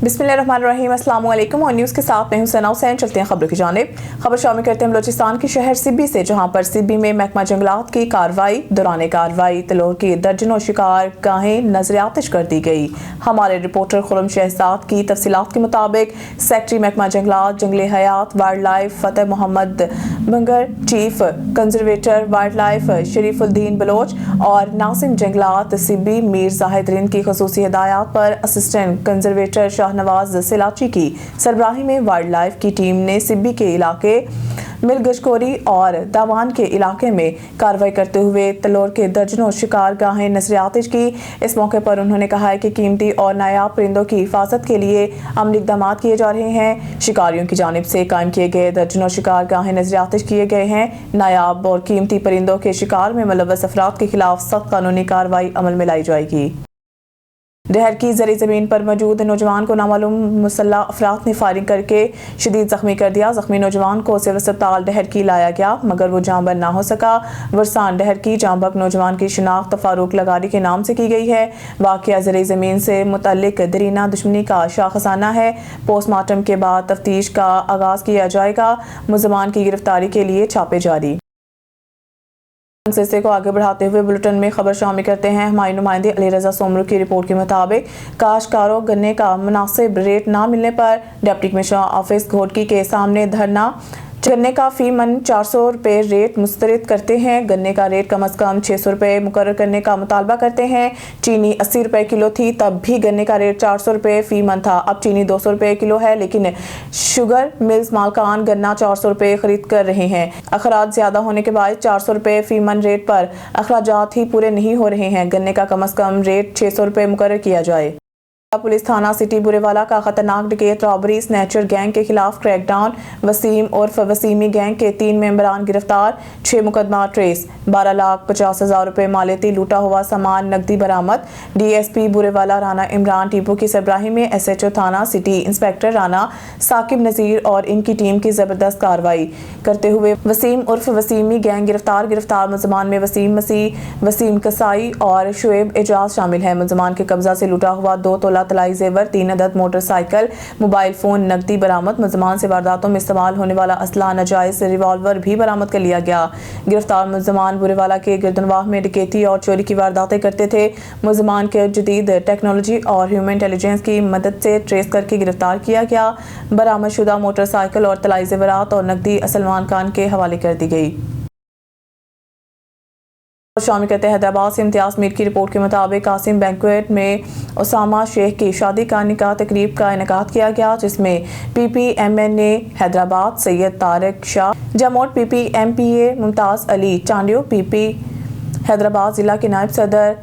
बिस्मिल्लाहिर्रहमानिर्रहीम। अस्सलाम वालेकुम और न्यूज़ के साथ मैं हूं सना हुसैन। चलते हैं खबरों की जानिब। खबर शामिल करते हैं बलूचिस्तान के शहर सिब्बी से, जहां पर सिब्बी में महकमा जंगलात की कार्रवाई दौरान कार्रवाई तलोर की दर्जनों शिकार गाहें नजर आतिश कर दी गई। हमारे रिपोर्टर खुरम शहजाद की तफसीलात के मुताबिक सेक्रेटरी महकमा जंगलात जंगली हयात wildlife Fateh Mohammad Mangar, chief conservator wildlife Sharifuddin Baloch और नासिम जंगलात सिब्बी मीर जाहिद रिंद की खसूसी हिदायत पर असिस्टेंट कंजर्वेटर शाहनवाज सिलाची की सरबराही में वाइल्ड लाइफ की टीम ने सिब्बी के इलाके मिलगशकोरी और दावान के इलाके में कार्रवाई करते हुए तलोर के दर्जनों शिकार गाहें नजर आतिश की। इस मौके पर उन्होंने कहा है कि कीमती और नायाब परिंदों की हिफाजत के लिए अमली इक़दाम किए जा रहे हैं। शिकारियों की जानिब से कायम किए गए दर्जनों शिकार गाहें नजर आतिश किए गए हैं। नायाब और कीमती परिंदों के शिकार में मुलव्वस अफराद के खिलाफ सख्त कानूनी कार्रवाई अमल में लाई जाएगी। डहर की जरी ज़मीन पर मौजूद नौजवान को नामालूम मुसल्लह अफराद ने फायरिंग करके शदीद जख्मी कर दिया। जख्मी नौजवान को सिविल अस्पताल डहर की लाया गया, मगर वो जांबन ना हो सका। वरसान डहर की जांबक नौजवान की शिनाख्त फारूक लगारी के नाम से की गई है। वाक़या जरी ज़मीन से मुतल्लिक दरीना दुश्मनी का शाखसाना है। पोस्टमार्टम के बाद तफ्तीश का आगाज़ किया जाएगा। मुलज़मान की गिरफ्तारी के लिए छापे जारी। सिलसिले को आगे बढ़ाते हुए बुलेटिन में खबर शामिल करते हैं। हमारी नुमाइंदे अली रजा सोमरू की रिपोर्ट के मुताबिक काश्तकारों गन्ने का मुनासिब रेट ना मिलने पर डिप्टी कमिश्नर ऑफिस घोटकी के सामने धरना। गन्ने का फी मन 400 रुपये रेट मुस्तरद करते हैं। गन्ने का रेट कम अज़ कम 600 रुपये मुकर्रर करने का मुतालबा करते हैं। चीनी 80 रुपये किलो थी, तब भी गन्ने का रेट 400 रुपये फी मन था। अब चीनी 200 रुपये किलो है, लेकिन शुगर मिल्स मालकान गन्ना 400 रुपये खरीद कर रहे हैं। अखराज ज़्यादा होने के बाद 400 रुपये फी मन रेट पर अखराजात ही पूरे नहीं हो रहे हैं। गन्ने का कम अज़ कम रेट 600 रुपये मुकर्रर किया जाए। पुलिस थाना सिटी बुरेवाला का खतरनाक डकैत रॉबरी स्नैचर गैंग के खिलाफ क्रैकडाउन। वसीम उर्फ वसीमी गैंग के 3 मेंबरान गिरफ्तार, 6 मुकदमा ट्रेस। 12,50,000 रुपये मालियती लूटा हुआ सामान नकदी बरामद। DSP बुरेवाला राना इमरान टीपू की सरबराही में SHO थाना सिटी इंस्पेक्टर राना साकिब नज़ीर और इनकी टीम की जबरदस्त कार्रवाई करते हुए वसीम उर्फ वसीमी गैंग गिरफ्तार। गिरफ्तार मुलजमान में वसीम मसीह, वसीम कसाई और शुएब एजाज शामिल है। मुलजमान के कब्जा से लूटा हुआ 2 तोला तलाई जेवर, 3 अदद मोटरसाइकिल, मोबाइल फोन नकदी बरामद। मुलजमान से वारदातों में इस्तेमाल होने वाला असला नाजायज रिवॉल्वर भी बरामद कर लिया गया। गिरफ्तार मुलजमान बुरेवाला के गिरदनवाह में डकैती और चोरी की वारदातें करते थे। मुलजमान के जदीद टेक्नोलॉजी और ह्यूमन इंटेलिजेंस की मदद से ट्रेस करके गिरफ्तार किया गया। बरामद शुदा मोटरसाइकिल और तलाई जेवरात और नकदी सलमान खान के हवाले कर दी गई। शामिल करते हैं हैदराबाद से इम्तियाज मीर की रिपोर्ट के मुताबिक कासिम बैंक्वेट में उसामा शेख की शादी का निकाह तकरीब का इनेकाद किया गया, जिसमें PPMNA Hyderabad Syed Tariq Shah, जमोट PPMPA Mumtaz Ali Chandio, PP Hyderabad जिला के नायब सदर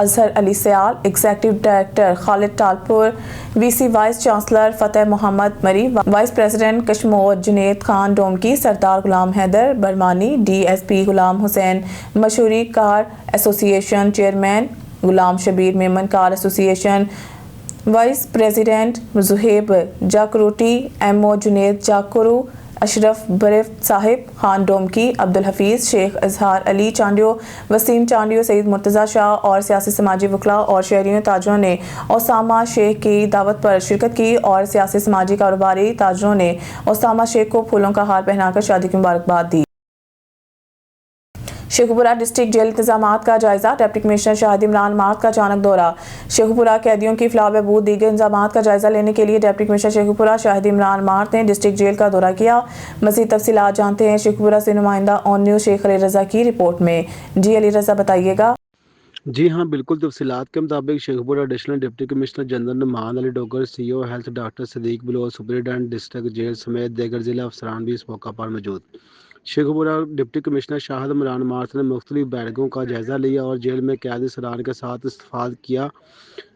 Azhar Ali Sayal, executive director Khalid Talpur, VC vice chancellor Fateh Mohammad Marri, vice president Kashmore Junaid Khan Domki, Sardar Ghulam Haider Barmani, DSP Ghulam Hussain Mashoori car association chairman, Ghulam Shabbir Memon car association vice president, Zuhaib जाकरूटी, MO जुनेद जाकरू, अशरफ बरेफ साहिब खान डोमकी, अब्दुल हफीज़ शेख, इजहार अली चांडियो, वसीम चांडियो, सईद मुर्तज़ा शाह और सियासी समाजी वकला और शहरियों ताजरों ने ओसामा शेख की दावत पर शिरकत की और सियासी समाजी कारोबारी ताजरों ने ओसामा शेख को फूलों का हार पहनाकर शादी की मुबारकबाद दी। शेखुपुरा डिस्ट्रिक्ट जेल इंतजामात का जायजा। Deputy commissioner Shahid Imran mart का अचानक दौरा। शेखुपुरा कैदियों की फलाह बहबूद दीगर इंतजामात का जायजा लेने के लिए डिप्टी कमिश्नर शेखुपुरा शाहिद इमरान मार्ट ने डिस्ट्रिक्ट जेल का दौरा किया। मज़ीद तफसीलात जानते हैं शेखुपुरा से नुमाइंदा ऑन न्यूज़ शेख अली रजा की रिपोर्ट में। जी अली रजा बताइएगा। जी हाँ, बिल्कुल तफसीलात के मुताबिक Sheikhupura additional deputy commissioner general Noman Ali Dogar, CO health doctor Sadiq Baloch, superintendent district jail समेत दीगर जिला अफसरान भी इस मौका पर मौजूद। शेखुपुरा डिप्टी कमिश्नर शाहिद इमरान मार्ट ने मुख्तलिफ बैठकों का जायजा लिया और जेल में कैदी सरान के साथ इस्तेफाद किया।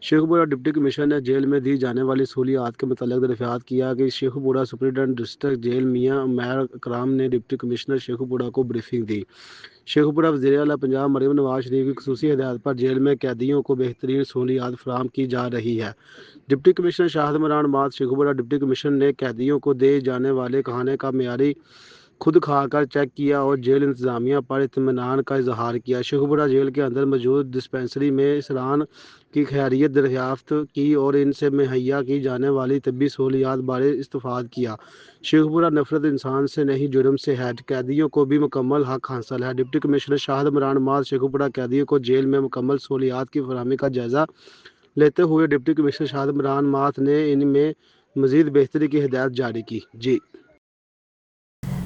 शेखुपुरा डिप्टी कमिश्नर ने जेल में दी जाने वाली सहूलियात के मतलब दरियाफ्त किया कि शेखुपुरा सुपरिटेंडेंट डिस्ट्रिक्ट जेल मियाँ उमैर कराम ने डिप्टी कमिश्नर शेखुपुरा को ब्रीफिंग दी। शेखुपुरा वज़ीर आला पंजाब मरीम नवाज शरीफ की खसूसी हिदायत पर जेल में कैदियों को बेहतरीन सहूलियात फराहम की जा रही है। Deputy commissioner Shahid Imran mart Sheikhupura deputy commissioner ने कैदियों को दे जाने वाले खाने का मेयारी خود کھا کر چیک کیا اور جیل انتظامیہ پر اطمینان کا اظہار کیا۔ شیخوپورہ جیل کے اندر موجود ڈسپنسری میں اسران کی خیریت دریافت کی اور ان سے مہیا کی جانے والی طبی سہولیات بارے استفادہ کیا۔ شیخوپورہ نفرت انسان سے نہیں جرم سے ہے، قیدیوں کو بھی مکمل حق حاصل ہے۔ ڈپٹی کمشنر شاہد عمران ماز شیخوپورہ قیدیوں کو جیل میں مکمل سہولیات کی فراہمی کا جائزہ لیتے ہوئے ڈپٹی کمشنر شاہد عمران ماز نے ان میں مزید بہتری کی ہدایت جاری کی۔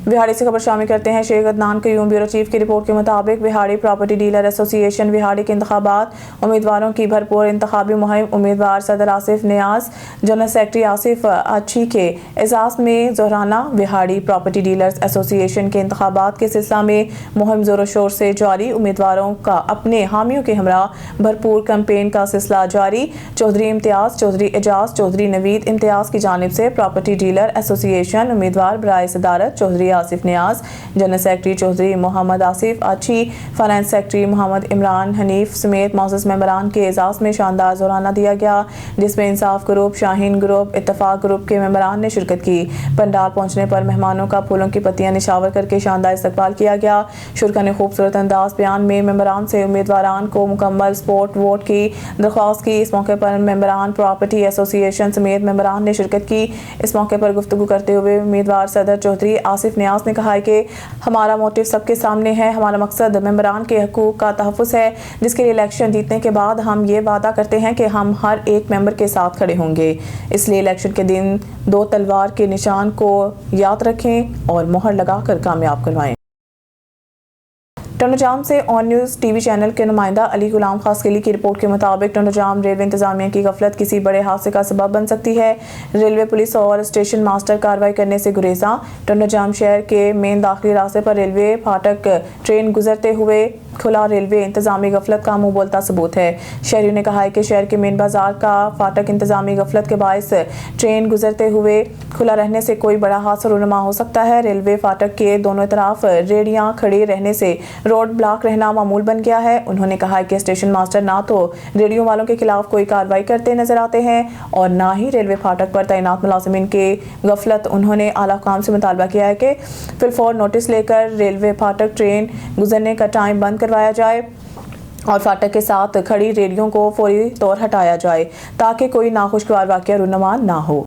بہاڑی سے خبر شامل کرتے ہیں۔ شیخ عدنان قیوم بیورو چیف کی رپورٹ کے مطابق بہاڑی پراپرٹی ڈیلر ایسوسی ایشن بہاڑی کے انتخابات امیدواروں کی بھرپور انتخابی مہم امیدوار صدر آصف نیاز، جنرل سیکرٹری آصف اچھی کے اعزاز میں ظہرانہ بہاڑی پراپرٹی ڈیلرز ایسوسی ایشن کے انتخابات کے سلسلہ میں مہم زور و شور سے جاری۔ امیدواروں کا اپنے حامیوں کے ہمراہ بھرپور کیمپین کا سلسلہ جاری۔ چودھری امتیاز، چودھری اعجاز، چودھری نوید امتیاز کی جانب سے پراپرٹی ڈیلر ایسوسی ایشن امیدوار برائے صدارت چودھری آصف نیاز، جنرل سیکرٹری چودھری محمد آصف اچھی، فائنانس سیکرٹری محمد عمران حنیف سمیت معزز ممبران کے اعزاز میں شاندار ظہرانہ دیا گیا، جس میں انصاف گروپ، شاہین گروپ، اتفاق گروپ کے ممبران نے شرکت کی۔ پنڈال پہنچنے پر مہمانوں کا پھولوں کی پتیاں نشاور کر کے شاندار استقبال کیا گیا۔ شرکا نے خوبصورت انداز بیان میں ممبران سے امیدواران کو مکمل سپورٹ ووٹ کی درخواست کی۔ اس موقع پر ممبران پراپرٹی ایسوسی ایشن سمیت ممبران نے شرکت کی۔ اس موقع پر گفتگو کرتے ہوئے امیدوار صدر چودھری آصف نیاز نے کہا کہ ہمارا موٹو سب کے سامنے ہے، ہمارا مقصد ممبران کے حقوق کا تحفظ ہے، جس کے لیے الیکشن جیتنے کے بعد ہم یہ وعدہ کرتے ہیں کہ ہم ہر ایک ممبر کے ساتھ کھڑے ہوں گے۔ اس لیے الیکشن کے دن 2 تلوار کے نشان کو یاد رکھیں اور مہر لگا کر کامیاب کروائیں۔ ٹنڈو جام سے آن نیوز ٹی وی چینل کے نمائندہ علی غلام خاصقلی کی رپورٹ کے مطابق ٹنڈو جام ریلوے انتظامیہ کی غفلت کسی بڑے حادثے کا سبب بن سکتی ہے۔ ریلوے پولیس اور اسٹیشن ماسٹر کارروائی کرنے سے گریزاں۔ ٹنڈو جام شہر کے مین داخلی راستے پر ریلوے پھاٹک ٹرین گزرتے ہوئے کھلا ریلوے انتظامی غفلت کا منہ بولتا ثبوت ہے۔ شہریوں نے کہا ہے کہ شہر کے مین بازار کا پھاٹک انتظامی غفلت کے باعث ٹرین گزرتے ہوئے کھلا رہنے سے کوئی بڑا حادثہ رونما ہو سکتا ہے۔ ریلوے پھاٹک کے دونوں طرف ریڑیاں کھڑی رہنے سے روڈ بلاک رہنا معمول بن گیا ہے۔ انہوں نے کہا کہ اسٹیشن ماسٹر نہ تو ریڑیوں والوں کے خلاف کوئی کارروائی کرتے نظر آتے ہیں اور نہ ہی ریلوے پھاٹک پر تعینات ملازمین کے غفلت۔ انہوں نے اعلیٰ حکام سے مطالبہ کیا ہے کہ فی الفور نوٹس لے کر ریلوے پھاٹک ٹرین گزرنے کا ٹائم بند کروایا جائے اور پھاٹک کے ساتھ کھڑی ریڑیوں کو فوری طور ہٹایا جائے تاکہ کوئی ناخوشگوار واقعہ رونما نہ ہو۔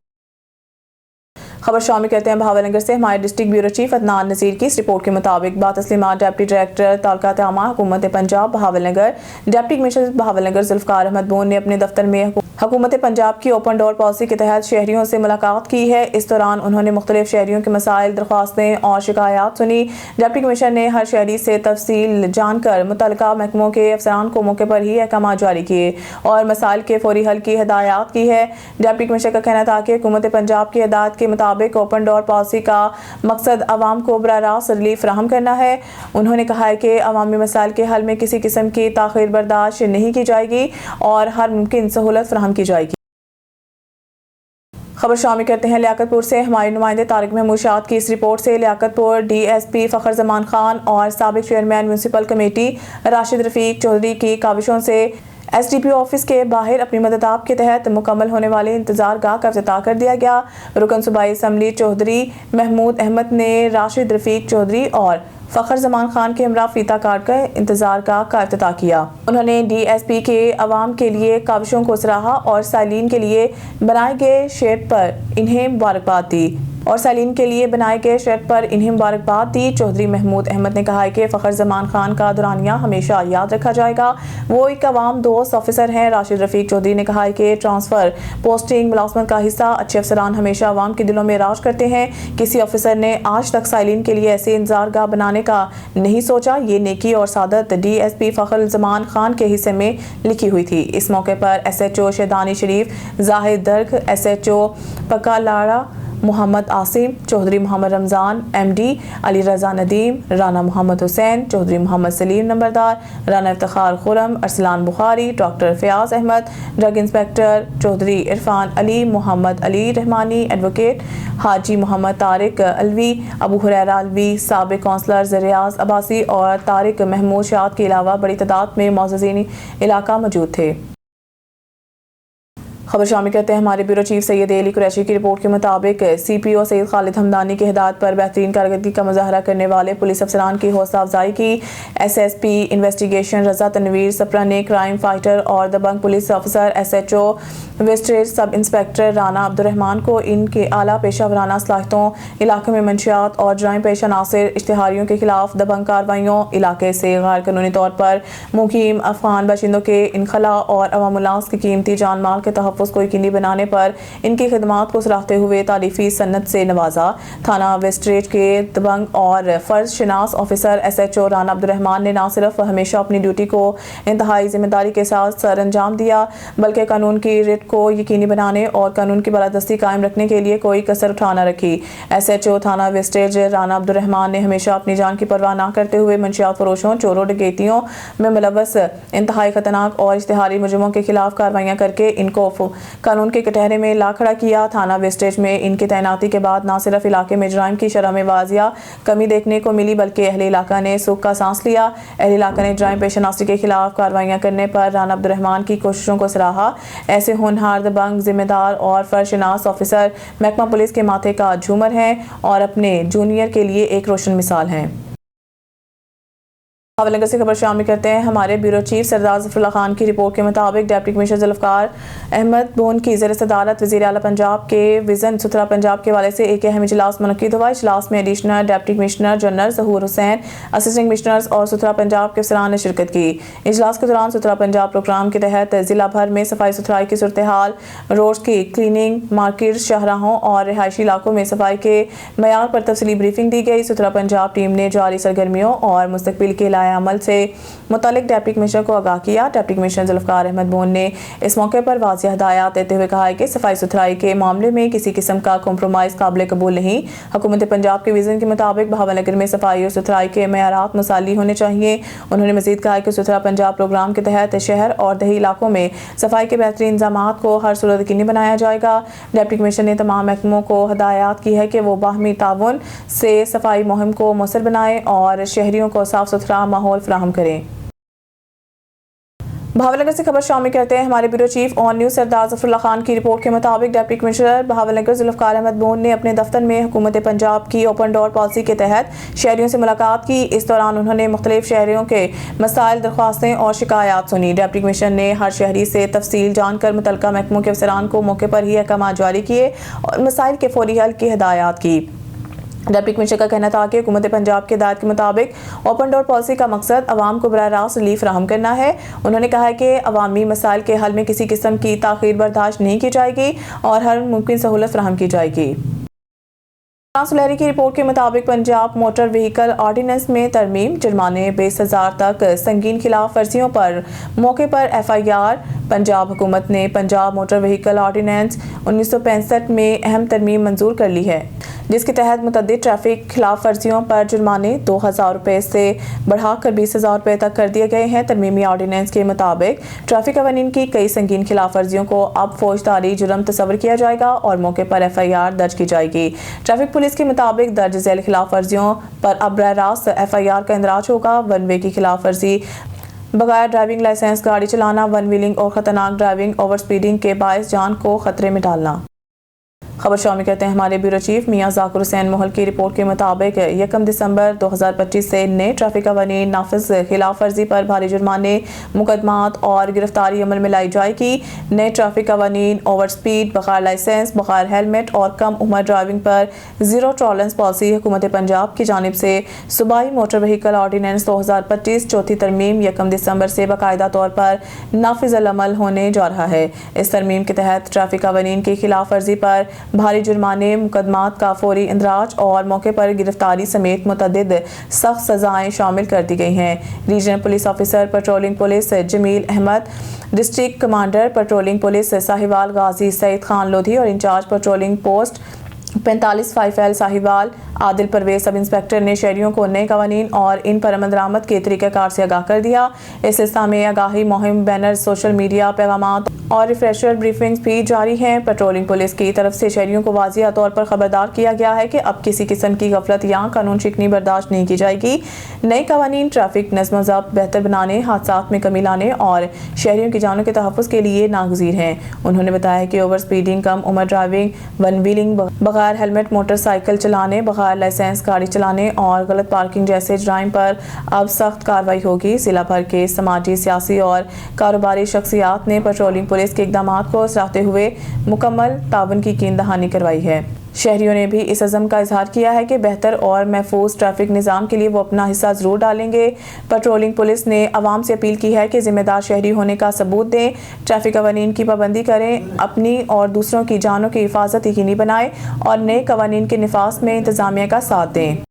خبر شامل کرتے ہیں بہاول نگر سے۔ ہمارے district bureau chief Adnan Nazir کی اس رپورٹ کے مطابق باتسلیمات ڈپٹی ڈائریکٹر تعلقات عامہ حکومت Punjab Bahawal Nagar, deputy commissioner Bahawal Nagar Zulfiqar Ahmad bone نے اپنے دفتر میں حکومت پنجاب کی اوپن ڈور پالیسی کے تحت شہریوں سے ملاقات کی ہے۔ اس دوران انہوں نے مختلف شہریوں کے مسائل، درخواستیں اور شکایات سنی۔ ڈپٹی کمشنر نے ہر شہری سے تفصیل جان کر متعلقہ محکموں کے افسران کو موقع پر ہی احکامات جاری کیے اور مسائل کے فوری حل کی ہدایات کی ہے۔ ڈپٹی کمشنر کا کہنا تھا کہ حکومت پنجاب کی ہدایت کے مطابق اوپن ڈور پالیسی کا مقصد عوام کو براہ راست ریلیف فراہم کرنا ہے۔ انہوں نے کہا ہے کہ عوامی مسائل کے حل میں کسی قسم کی تاخیر برداشت نہیں کی جائے گی اور ہر ممکن سہولت فراہم کی جائے گی۔ خبر شامل کرتے ہیں لیاقت پور سے۔ ہمارے نمائندے طارق محمود شاد کی اس رپورٹ سے لیاقت پور ڈی ایس پی فخر زمان خان اور سابق چیئرمین میونسپل کمیٹی راشد رفیق چودھری کی کاوشوں سے S D P O office کے باہر اپنی مدداب کے تحت مکمل ہونے والے انتظار گاہ کا افتتاح کر دیا گیا۔ رکن صوبائی اسمبلی چودھری محمود احمد نے راشد رفیق چودھری اور فخر زمان خان کے ہمراہ فیتا کاٹ کر انتظار گاہ کا افتتاح کیا۔ انہوں نے ڈی ایس پی کے عوام کے لیے کاوشوں کو سراہا اور سائلین کے لیے بنائے گئے شیڈ پر انہیں مبارکباد دی۔ چودھری محمود احمد نے کہا کہ فخر زمان خان کا دورانیہ ہمیشہ یاد رکھا جائے گا، وہ ایک عوام دوست آفیسر ہیں۔ راشد رفیق چودھری نے کہا کہ ٹرانسفر، پوسٹنگ، ملازمت کا حصہ اچھے افسران ہمیشہ عوام کے دلوں میں راج کرتے ہیں۔ کسی آفیسر نے آج تک سائلین کے لیے ایسے انتظار گاہ بنانے کا نہیں سوچا۔ یہ نیکی اور سعادت ڈی ایس پی فخر زمان خان کے حصے میں لکھی ہوئی تھی۔ اس موقع پر S H O Shahdani Sharif Zahid Darg, S H O Pakka Lara Muhammad Asim, Chaudhry Muhammad Ramzan M D, Ali Raza Nadeem, Rana Muhammad Hussain, Chaudhry Muhammad Saleem نمبردار، Rana Iftikhar Khurram, Arsalan Bukhari, doctor Fayyaz Ahmed, drug inspector Chaudhry Irfan Ali, Muhammad Ali Rehmani, advocate Haji Muhammad Tariq الوی، ابو ہریرہ الوی، سابق کونسلر ریاض عباسی اور طارق محمود شاد کے علاوہ بڑی تعداد میں معززین علاقہ موجود تھے۔ خبر شامل کرتے ہیں ہمارے بیورو چیف سید علی قریشی کی رپورٹ کے مطابق سی پی او سید خالد ہمدانی کی ہدایت پر بہترین کارکردگی کا مظاہرہ کرنے والے پولیس افسران کی حوصلہ افزائی کی S S P investigation Raza Tanveer Sipra نے کرائم فائٹر اور دبنگ police officer S H O Westridge sub inspector Rana Abdul Rahman کو ان کے اعلیٰ پیشہ ورانہ صلاحیتوں علاقے میں منشیات اور جرائم پیش عناصر اشتہاریوں کے خلاف دبنگ کارروائیوں علاقے سے غیر قانونی طور پر مقیم افغان باشندوں کے انخلاء اور عوام الناس کی قیمتی جان مال کے تحفظ کو یقینی بنانے پر ان کی خدمات کو سراہتے ہوئے تعریفی سند سے نوازا۔ تھانہ ویسٹریج کے دبنگ اور فرض شناس officer S H O Rana Abdul Rahman نے نہ صرف ہمیشہ اپنی ڈیوٹی کو انتہائی ذمہ داری کے ساتھ سر انجام دیا بلکہ قانون کی رٹ کو یقینی بنانے اور قانون کی بالادستی قائم رکھنے کے لیے کوئی کسر اٹھا نہ رکھی۔ ایس ایچ او تھانہ ویسٹریج رانا عبدالرحمان نے ہمیشہ اپنی جان کی پرواہ نہ کرتے ہوئے منشیات فروشوں چوروں ڈکیتیوں میں ملوث انتہائی خطرناک اور اشتہاری مجرموں کے خلاف کارروائیاں کر کے ان کو قانون کے کٹہرے میں لا کھڑا کیا۔ تھانہ ویسٹریج میں ان کی تعیناتی کے بعد نہ صرف علاقے میں جرائم کی شرح میں واضح کمی دیکھنے کو ملی بلکہ اہل علاقہ نے سکھ کا سانس لیا۔ اہل علاقہ نے جرائم پیش عناصر کے خلاف کارروائیاں کرنے پر رانا عبدالرحمان کی کوششوں کو سراہا۔ ایسے ہونہار دبنگ ذمہ دار اور فرض شناس آفیسر محکمہ پولیس کے ماتھے کا جھومر ہیں اور اپنے جونیئر کے لیے ایک روشن مثال ہیں۔ حوالہ نگر سے خبر شامل کرتے ہیں ہمارے بیورو چیف سردار ظفر اللہ خان کی رپورٹ کے مطابق ڈپٹی کمشنر ذوالفقار احمد بون کی زیر صدارت وزیر اعلیٰ پنجاب کے وژن ستھرا پنجاب کے حوالے سے ایک اہم اجلاس منعقد ہوا۔ اجلاس میں ایڈیشنل ڈپٹی کمشنر جنرل ظہور حسین، اسسٹنٹ کمشنرز اور ستھرا پنجاب کے افسران نے شرکت کی۔ اجلاس کے دوران ستھرا پنجاب پروگرام کے تحت ضلع بھر میں صفائی ستھرائی کی صورتحال، روڈز کی کلیننگ، مارکیٹ، شاہراہوں اور رہائشی علاقوں میں صفائی کے معیار پر تفصیلی بریفنگ دی گئی۔ ستھرا پنجاب ٹیم نے جاری سرگرمیوں اور مستقبل کے لائحہ عمل سے متعلق ڈپٹی کمشنر کو آگاہ کیا۔ Deputy commissioner Zulfiqar Ahmad bone نے اس موقع پر واضح ہدایات دیتے ہوئے کہا کہ صفائی ستھرائی کے معاملے میں کسی قسم کا کمپرومائز قابل قبول نہیں۔ حکومت پنجاب کے ویژن کے مطابق بہاول نگر میں صفائی اور ستھرائی کے معیارات مساوی ہونے چاہیے۔ انہوں نے مزید کہا کہ ستھرا پنجاب پروگرام کے تحت شہر اور دیہی علاقوں میں صفائی کے بہترین انتظامات کو ہر صورت یقینی بنایا جائے گا۔ ڈپٹی کمشنر نے تمام محکموں کو ہدایات کی ہے کہ وہ باہمی تعاون سے صفائی مہم کو مؤثر بنائیں اور شہریوں کو صاف ستھرا ماحول فراہم کریں۔ بہاول نگر سے خبر شامل کرتے ہیں ہمارے بیورو چیف آن نیوز سردار ظفر اللہ خان کی رپورٹ کے مطابق deputy commissioner Bahawal Nagar Zulfiqar Ahmad bone نے اپنے دفتر میں حکومت پنجاب کی اوپن ڈور پالیسی کے تحت شہریوں سے ملاقات کی۔ اس دوران انہوں نے مختلف شہریوں کے مسائل، درخواستیں اور شکایات سنی۔ ڈپٹی کمشنر نے ہر شہری سے تفصیل جان کر متعلقہ محکموں کے افسران کو موقع پر ہی احکامات جاری کیے اور مسائل کے فوری حل کی ہدایات کی۔ ڈپٹی کمشنر کا کہنا تھا کہ حکومت پنجاب کی ہدایت کے مطابق اوپن ڈور پالیسی کا مقصد عوام کو براہ راست ریلیف فراہم کرنا ہے۔ انہوں نے کہا کہ عوامی مسائل کے حل میں کسی قسم کی تاخیر برداشت نہیں کی جائے گی اور ہر ممکن سہولت فراہم کی جائے گی۔ سلہری کی رپورٹ کے مطابق پنجاب موٹر وہیکل آرڈیننس میں ترمیم، جرمانے 20,000 تک سنگین خلاف ورزیوں پر موقع پر ایف آئی آر۔ پنجاب حکومت نے پنجاب موٹر وہیکل آرڈیننس 1965 میں اہم ترمیم منظور کر لی ہے، جس کے تحت متعدد ٹریفک خلاف ورزیوں پر جرمانے 2,000 روپے سے بڑھا کر 20,000 روپے تک کر دیے گئے ہیں۔ ترمیمی آرڈیننس کے مطابق ٹریفک قوانین کی کئی سنگین خلاف ورزیوں کو اب فوجداری جرم تصور کیا جائے گا اور موقع پر ایف آئی آر درج کی جائے گی۔ ٹریفک پولیس کے مطابق درج ذیل خلاف ورزیوں پر اب براہ راست ایف آئی آر کا اندراج ہوگا۔ ون وے کی خلاف ورزی، بغیر ڈرائیونگ لائسنس گاڑی چلانا، ون ویلنگ اور خطرناک ڈرائیونگ، اوور سپیڈنگ کے باعث جان کو خطرے میں ڈالنا۔ خبر شامل کرتے ہیں ہمارے بیورو چیف میاں ذاکر حسین محل کی رپورٹ کے مطابق 1 دسمبر 2025 سے نئے ٹریفک قوانین نافذ، خلاف ورزی پر بھاری جرمانے، مقدمات اور گرفتاری عمل میں لائی جائے گی۔ نئے ٹریفک قوانین اوور سپیڈ، بغیر لائسنس، بغیر ہیلمٹ اور کم عمر ڈرائیونگ پر زیرو ٹالرنس پالیسی حکومت پنجاب کی جانب سے صوبائی موٹر وہیکل آرڈیننس 2025 چوتھی ترمیم 1 دسمبر سے باقاعدہ طور پر نافذ العمل ہونے جا رہا ہے۔ اس ترمیم کے تحت ٹریفک قوانین کی خلاف ورزی پر بھاری جرمانے، مقدمات کا فوری اندراج اور موقع پر گرفتاری سمیت متعدد سخت سزائیں شامل کر دی گئی ہیں۔ Regional police officer patrolling police Jamil Ahmed, district commander patrolling police Sahiwal Ghazi Saeed Khan Lodhi اور انچارج پیٹرولنگ پوسٹ 45 फाइफल साहिबाल आदिल परवेज सब इंस्पेक्टर ने शहरियों को नए कवानीन और इन पर अमल दरामद के तरीक़ाकार से आगाह कर दिया। इस सिलसिले में आगाही मुहिम, बैनर, सोशल मीडिया पैगामात और रिफ्रेशर ब्रीफिंग्स भी जारी हैं। पेट्रोलिंग पुलिस की तरफ से शहरियों को वाज़िया तौर पर खबरदार किया गया है कि अब किसी किस्म की गफलत या कानून शिकनी बर्दाश्त नहीं की जाएगी। नए कवानीन ट्रैफिक नज़्म ज़ब्त बेहतर बनाने, हादसात में कमी लाने और शहरियों की जानों के तहफ़्फ़ुज़ के लिए नागज़ीर हैं। उन्होंने बताया कि ओवर स्पीडिंग, कम उम्र ड्राइविंग, वन व्हीलिंग, बगैर हेलमेट मोटरसाइकिल चलाने, बगैर लाइसेंस गाड़ी चलाने और गलत पार्किंग जैसे जराइम पर अब सख्त कार्रवाई होगी। जिला भर के समाजी, सियासी और कारोबारी शख्सियात ने पेट्रोलिंग पुलिस के इक़दामात को सराहते हुए मुकम्मल ताउन की कीन दहानी करवाई है। शहरियों ने भी इस अज़म का इजहार किया है कि बेहतर और महफूज ट्रैफिक निज़ाम के लिए वो अपना हिस्सा ज़रूर डालेंगे। पेट्रोलिंग पुलिस ने आवाम से अपील की है कि ज़िम्मेदार शहरी होने का सबूत दें, ट्रैफिक कवानीन की पाबंदी करें, अपनी और दूसरों की जानों की हिफाजत यकीनी बनाएं और नए कवानीन के निफाज में इंतज़ामिया का साथ दें।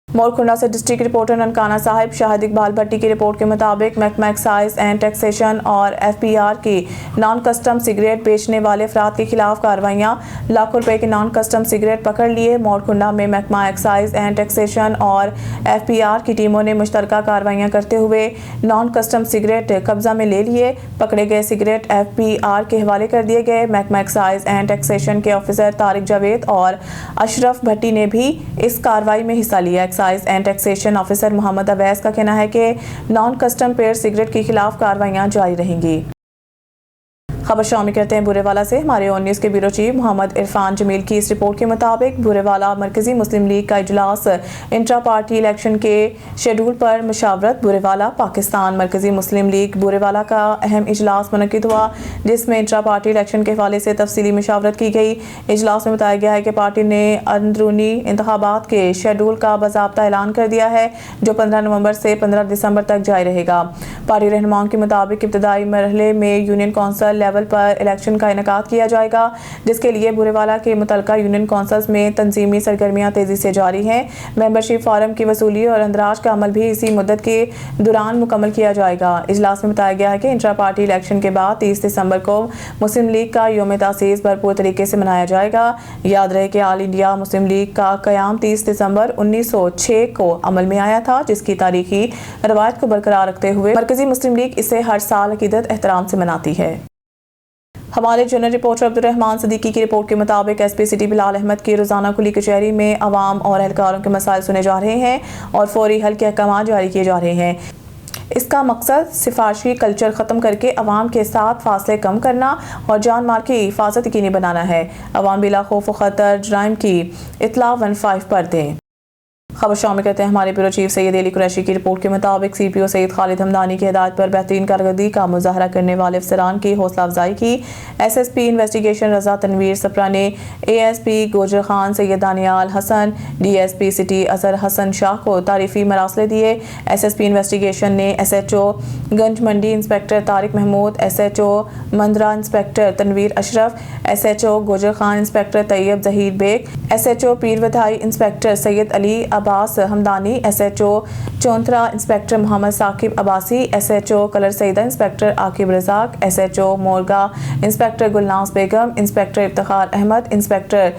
मोरकुंडा से डिस्ट्रिक्ट रिपोर्टर ननकाना साहिब शाहिद इकबाल भट्टी की रिपोर्ट के मुताबिक महकमा एक्साइज एंड टैक्सेशन और FPR की नॉन कस्टम सिगरेट बेचने वाले अफराद के खिलाफ कार्रवाइयाँ। लाखों रुपए के नॉन कस्टम सिगरेट पकड़ लिए। मोरकुंडा में महकमा एक्साइज एंड टैक्सेशन और FPR की टीमों ने मुश्तरका कार्रवाइयाँ करते हुए नॉन कस्टम सिगरेट कब्जा में ले लिए। पकड़े गए सिगरेट FPR के हवाले कर दिए गए। महकमा एक्साइज एंड टैक्सेशन के ऑफिसर तारिक जावेद और अशरफ भट्टी ने भी इस कार्रवाई में हिस्सा लिया। Excise and taxation officer Mohammad Awais का कहना है कि नॉन कस्टम पेड सिगरेट के खिलाफ कार्रवाइयां जारी रहेंगी। खबर शामिल करते हैं बुरेवाला से। हमारे ऑन न्यूज़ के ब्यूरो चीफ मोहम्मद इरफान जमील की इस रिपोर्ट के मुताबिक बुरेवाला मरकजी मुस्लिम लीग का इजलास इंट्रा पार्टी इलेक्शन के शेड्यूल पर मशावरत। बुरेवाला पाकिस्तान मरकजी मुस्लिम लीग बुरेवाला का अहम इजलास मुनक्किद हुआ, जिसमें इंट्रा पार्टी इलेक्शन के हवाले से तफसीली मशावरत की गई। इजलास में बताया गया है कि पार्टी ने अंदरूनी इंतखाबात के शेड्यूल का बाज़ाब्ता ऐलान कर दिया है, जो 15 नवंबर से 15 दिसंबर तक जारी रहेगा। पार्टी रहनुमाओं के मुताबिक इब्तदाई मरहले में यूनियन कौंसिल लेवल पर इलेक्शन का इनेकाद किया जाएगा, जिसके लिए बुरेवाला के मुतलका यूनियन कौंसिल्स में तंजीमी सरगर्मियां तेजी से जारी हैं। मेंबरशिप फॉर्म की वसूली और अंदराज का अमल भी इसी मुद्दत के दौरान मुकम्मल किया जाएगा। इजलास में बताया गया है कि इंट्रा पार्टी इलेक्शन के बाद 30 दिसंबर को मुस्लिम लीग का यौम तासीस भरपूर तरीके से मनाया जाएगा। याद रहे कि ऑल इंडिया मुस्लिम लीग का क़याम 30 दिसंबर 1906 को अमल में आया था, जिसकी तारीखी रवायत को बरकरार रखते हुए मरकजी मुस्लिम लीग इसे हर साल अकीदत एहतराम से मनाती है। हमारे जनरल रिपोर्टर अब्दुर्रहमान सदीकी की रिपोर्ट के मुताबिक SP सिटी बिलाल अहमद की रोजाना कुली कचहरी में अवाम और एहलकारों के मसाइल सुने जा रहे हैं और फौरी हल के अहकाम जारी किए जा रहे हैं। इसका मकसद सिफारशी कल्चर ख़त्म करके अवाम के साथ फासले कम करना और जान माल की हिफाजत यकीनी बनाना है। अवाम बिला खौफ व खतर जराइम की इत्तला 15 पर दें। खबर शामिल करते हैं हमारे ब्यूरो चीफ सैयद अली कुरैशी की रिपोर्ट के मुताबिक CPO सैयद खालिद हमदानी की हिदायत पर बेहतरीन कारकर्दगी का मुजाहरा करने वाले अफसरान की हौसला अफजाई की। SSP इन्वेस्टिगेशन रजा तनवीर सप्रा ने ASP Gujar Khan, Syed Daniyal Hasan, DSP city Azhar Hassan Shah को तारीफी मरासले दिए। SSP इन्वेस्टिगेशन ने SHO Ganj Mandi inspector Tariq Mahmood, SHO Mandra inspector Tanveer Ashraf, SHO Gujar Khan inspector Tayyab Zaheer Baig, SHO Pirwadhai inspector Syed Ali Abbas Hamdani, SHO Chontra inspector Muhammad Saqib Abbasi, SHO Kallar Syedan inspector Aqib Razzaq, SHO Morgah inspector Gulnaz Begum, inspector Iftikhar Ahmed, inspector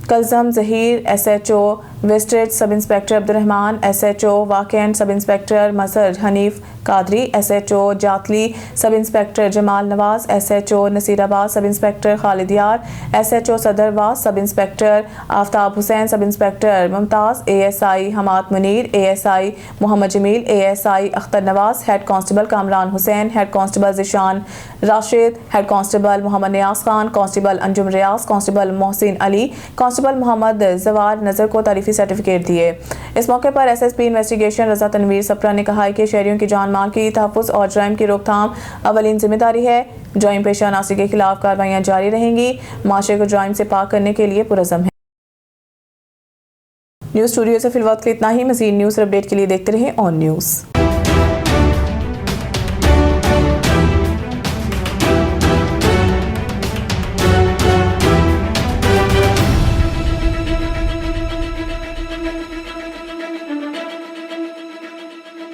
Kulsoom Zaheer, SHO वेस्टेज सब इंस्पेक्टर अब्दुर्रहमान, SHO वाकेंड सब इंस्पेक्टर मसर Hanif Qadri, SHO Jatli sub inspector Jamal Nawaz, SHO Nasirabad sub inspector Khalid यार, SHO सदरवाद sub inspector Aftab Hussain, sub inspector Mumtaz, ASI Hammad Munir, ASI Muhammad Jameel, ASI Akhtar Nawaz, head constable Kamran Hussain, head constable Zeeshan Rashid, head constable Muhammad Niaz Khan, constable Anjum Riaz, constable Mohsin Ali, constable Muhammad Jawar Nazar को तारीफी certificate दिए। इस मौके पर SSP investigation Raza Tanveer Sipra ने कहा है कि शहरियों की जान माल की तहफ़्फ़ुज़ और जराइम की रोकथाम अवलीन जिम्मेदारी है। जराइम पेशा नासिर के खिलाफ कार्रवाइयाँ जारी रहेंगी। माशरे को जराइम से पाक करने के लिए पुरज़म है। न्यूज़ स्टूडियो से फिलहाल इतना ही। मज़ीद न्यूज़ अपडेट के लिए देखते रहें ऑन न्यूज़।